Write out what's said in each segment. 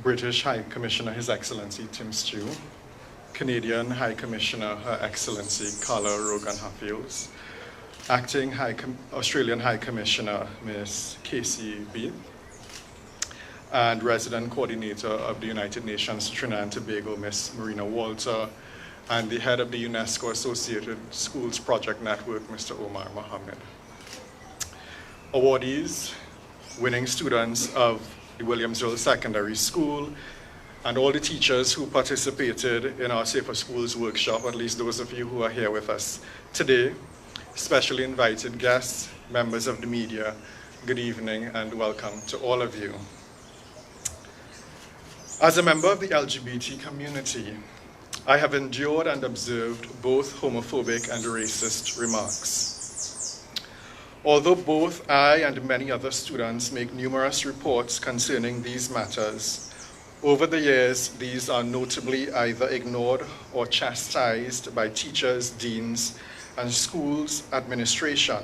British High Commissioner His Excellency Tim Stew, Canadian High Commissioner Her Excellency Carla Rogan-Haffios, Acting Australian High Commissioner Ms. Casey Beath, and Resident Coordinator of the United Nations Trinidad and Tobago, Ms. Marina Walter, and the Head of the UNESCO Associated Schools Project Network, Mr. Omar Mohammed. Awardees, winning students of the Williamsville Secondary School, and all the teachers who participated in our Safer Schools workshop, at least those of you who are here with us today, specially invited guests, members of the media, good evening and welcome to all of you. As a member of the LGBT community, I have endured and observed both homophobic and racist remarks. Although both I and many other students make numerous reports concerning these matters, over the years, these are notably either ignored or chastised by teachers, deans, and schools administration,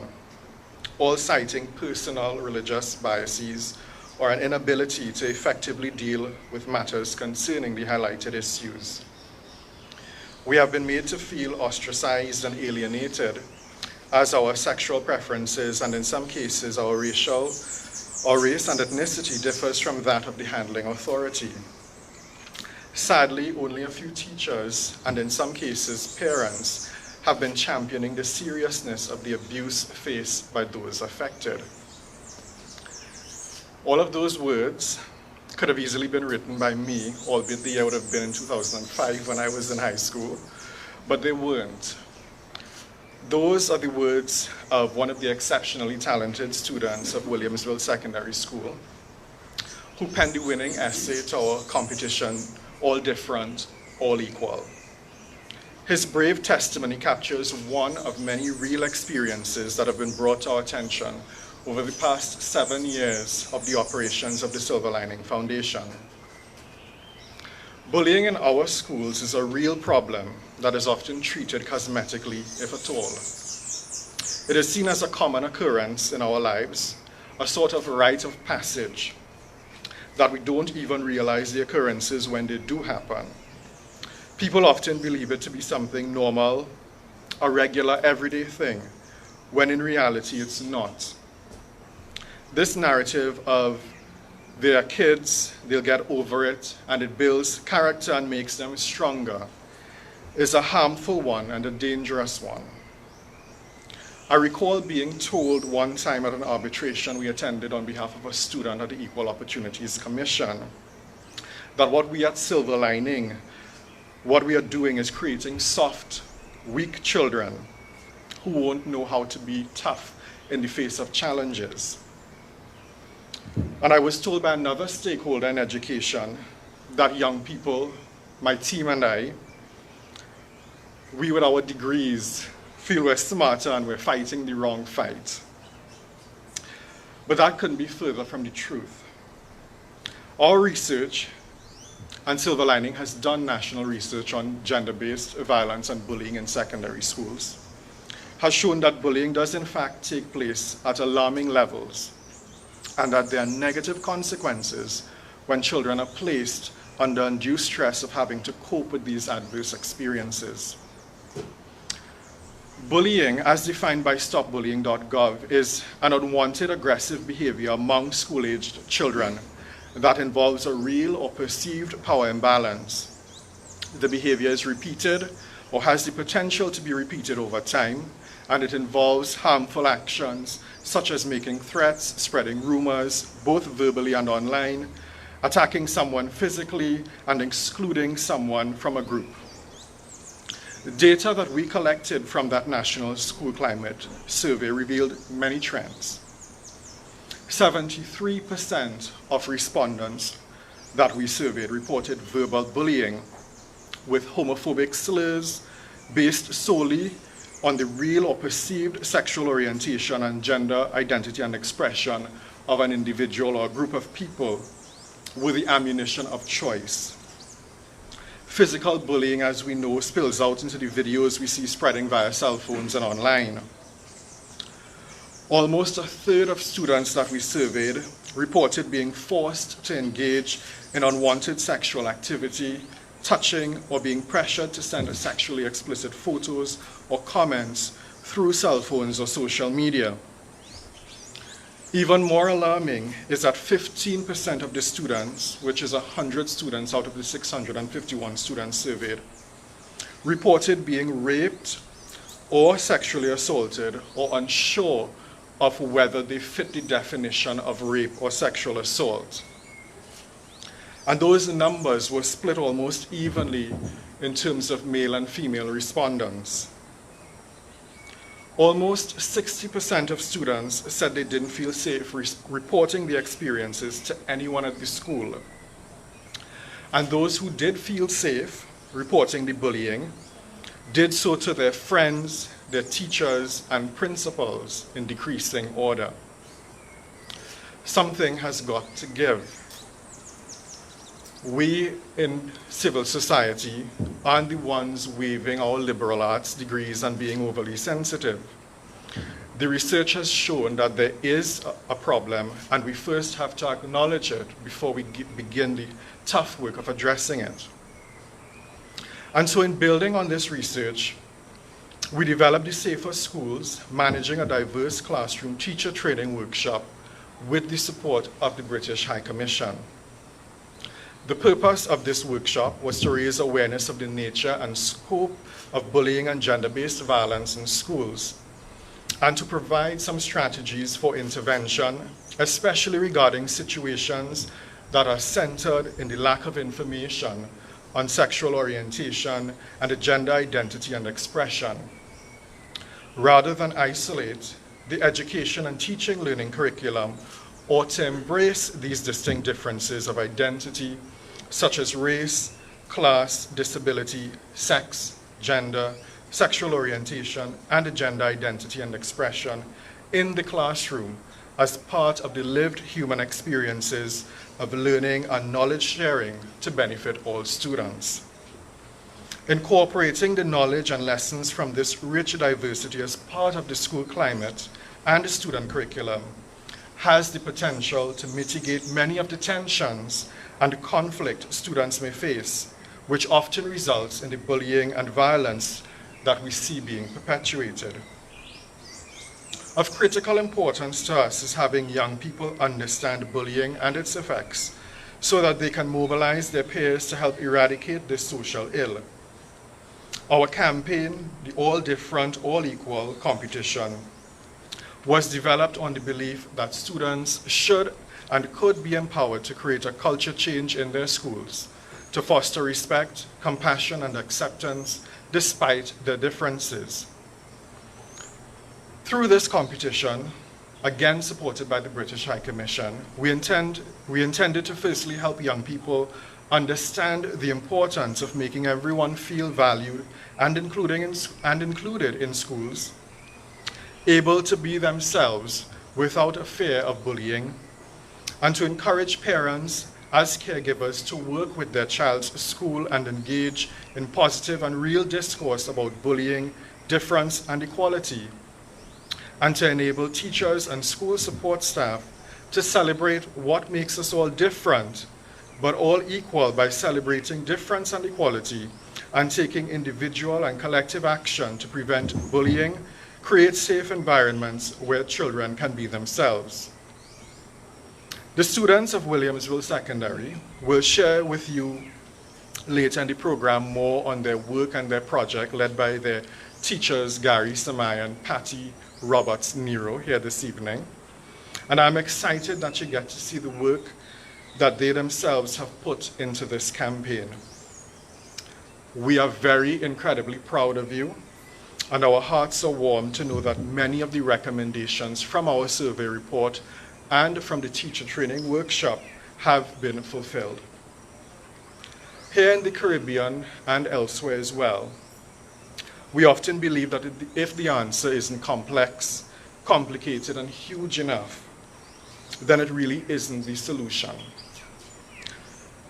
all citing personal religious biases or an inability to effectively deal with matters concerning the highlighted issues. We have been made to feel ostracized and alienated as our sexual preferences and in some cases our race and ethnicity differs from that of the handling authority. Sadly, only a few teachers and in some cases parents have been championing the seriousness of the abuse faced by those affected. All of those words could have easily been written by me, albeit the year would have been in 2005 when I was in high school, but they weren't. Those are the words of one of the exceptionally talented students of Williamsville Secondary School, who penned the winning essay to our competition, All Different, All Equal. His brave testimony captures one of many real experiences that have been brought to our attention over the past 7 years of the operations of the Silver Lining Foundation. Bullying in our schools is a real problem that is often treated cosmetically, if at all. It is seen as a common occurrence in our lives, a sort of rite of passage, that we don't even realize the occurrences when they do happen. People often believe it to be something normal, a regular, everyday thing, when in reality it's not. This narrative of they are kids, they'll get over it, and it builds character and makes them stronger, is a harmful one and a dangerous one. I recall being told one time at an arbitration we attended on behalf of a student at the Equal Opportunities Commission that what we at Silver Lining, what we are doing is creating soft, weak children who won't know how to be tough in the face of challenges. And I was told by another stakeholder in education that young people, my team and I, we with our degrees feel we're smarter and we're fighting the wrong fight. But that couldn't be further from the truth. Our research, and Silver Lining has done national research on gender-based violence and bullying in secondary schools, has shown that bullying does in fact take place at alarming levels, and that there are negative consequences when children are placed under undue stress of having to cope with these adverse experiences. Bullying, as defined by stopbullying.gov, is an unwanted aggressive behavior among school-aged children that involves a real or perceived power imbalance. The behavior is repeated or has the potential to be repeated over time, and it involves harmful actions such as making threats, spreading rumors, both verbally and online, attacking someone physically, and excluding someone from a group. The data that we collected from that National School Climate Survey revealed many trends. 73% of respondents that we surveyed reported verbal bullying with homophobic slurs based solely on the real or perceived sexual orientation and gender identity and expression of an individual or group of people with the ammunition of choice. Physical bullying, as we know, spills out into the videos we see spreading via cell phones and online. Almost a third of students that we surveyed reported being forced to engage in unwanted sexual activity, touching, or being pressured to send sexually explicit photos or comments through cell phones or social media. Even more alarming is that 15% of the students, which is 100 students out of the 651 students surveyed, reported being raped or sexually assaulted or unsure of whether they fit the definition of rape or sexual assault. And those numbers were split almost evenly in terms of male and female respondents. Almost 60% of students said they didn't feel safe reporting the experiences to anyone at the school. And those who did feel safe reporting the bullying did so to their friends, their teachers, and principals in decreasing order. Something has got to give. We in civil society aren't the ones waving our liberal arts degrees and being overly sensitive. The research has shown that there is a problem, and we first have to acknowledge it before we begin the tough work of addressing it. And so in building on this research, we developed the Safer Schools, Managing a Diverse Classroom teacher training workshop with the support of the British High Commission. The purpose of this workshop was to raise awareness of the nature and scope of bullying and gender-based violence in schools, and to provide some strategies for intervention, especially regarding situations that are centered in the lack of information on sexual orientation and the gender identity and expression. Rather than isolate, the education and teaching learning curriculum ought to embrace these distinct differences of identity, such as race, class, disability, sex, gender, sexual orientation, and the gender identity and expression in the classroom as part of the lived human experiences of learning and knowledge sharing to benefit all students. Incorporating the knowledge and lessons from this rich diversity as part of the school climate and the student curriculum has the potential to mitigate many of the tensions and the conflict students may face, which often results in the bullying and violence that we see being perpetuated. Of critical importance to us is having young people understand bullying and its effects so that they can mobilize their peers to help eradicate this social ill. Our campaign, the All Different, All Equal competition, was developed on the belief that students should and could be empowered to create a culture change in their schools, to foster respect, compassion, and acceptance despite their differences. Through this competition, again supported by the British High Commission, we intended to firstly help young people understand the importance of making everyone feel valued and included in schools, able to be themselves without a fear of bullying, and to encourage parents as caregivers to work with their child's school and engage in positive and real discourse about bullying, difference, and equality, and to enable teachers and school support staff to celebrate what makes us all different, but all equal by celebrating difference and equality and taking individual and collective action to prevent bullying, create safe environments where children can be themselves. The students of Williamsville Secondary will share with you later in the program more on their work and their project led by their teachers Gary Samay and Patty Roberts Nero here this evening. And I'm excited that you get to see the work that they themselves have put into this campaign. We are very incredibly proud of you, and our hearts are warm to know that many of the recommendations from our survey report and from the teacher training workshop have been fulfilled. Here in the Caribbean and elsewhere as well, we often believe that if the answer isn't complex, complicated, and huge enough, then it really isn't the solution.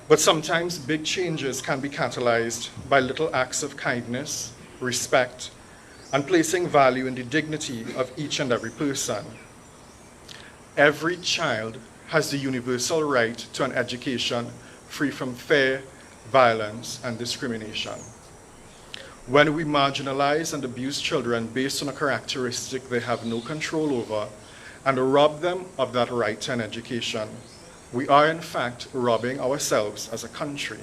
But sometimes big changes can be catalyzed by little acts of kindness, respect, and placing value in the dignity of each and every person. Every child has the universal right to an education free from fear, violence, and discrimination. When we marginalize and abuse children based on a characteristic they have no control over and rob them of that right to an education, we are in fact robbing ourselves as a country.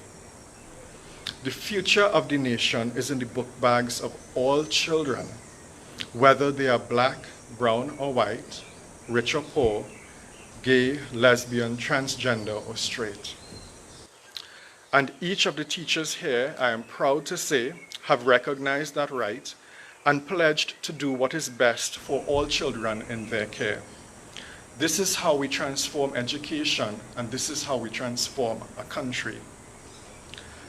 The future of the nation is in the book bags of all children, whether they are black, brown, or white, rich or poor, gay, lesbian, transgender, or straight. And each of the teachers here, I am proud to say, have recognized that right and pledged to do what is best for all children in their care. This is how we transform education, and this is how we transform a country.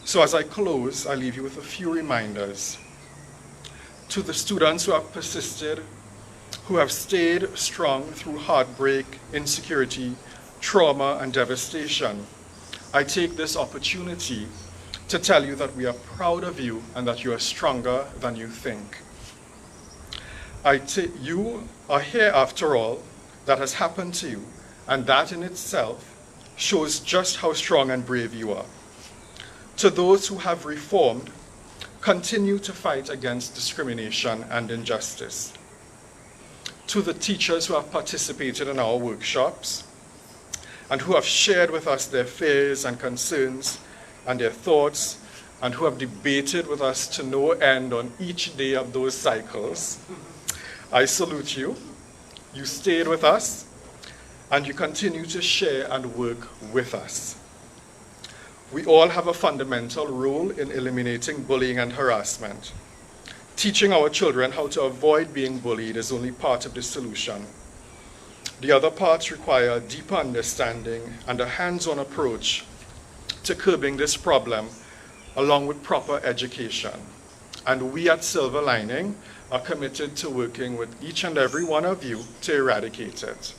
So as I close, I leave you with a few reminders. To the students who have persisted, who have stayed strong through heartbreak, insecurity, trauma, and devastation, I take this opportunity to tell you that we are proud of you and that you are stronger than you think. You are here after all that has happened to you, and that in itself shows just how strong and brave you are. To those who have reformed, continue to fight against discrimination and injustice. To the teachers who have participated in our workshops and who have shared with us their fears and concerns and their thoughts, and who have debated with us to no end on each day of those cycles, I salute you. You stayed with us, and you continue to share and work with us. We all have a fundamental role in eliminating bullying and harassment. Teaching our children how to avoid being bullied is only part of the solution. The other parts require a deeper understanding and a hands-on approach to curbing this problem, along with proper education. And we at Silver Lining are committed to working with each and every one of you to eradicate it.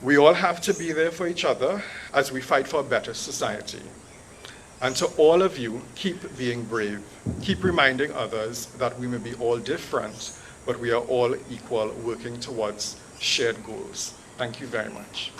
We all have to be there for each other as we fight for a better society. And to all of you, keep being brave. Keep reminding others that we may be all different, but we are all equal, working towards shared goals. Thank you very much.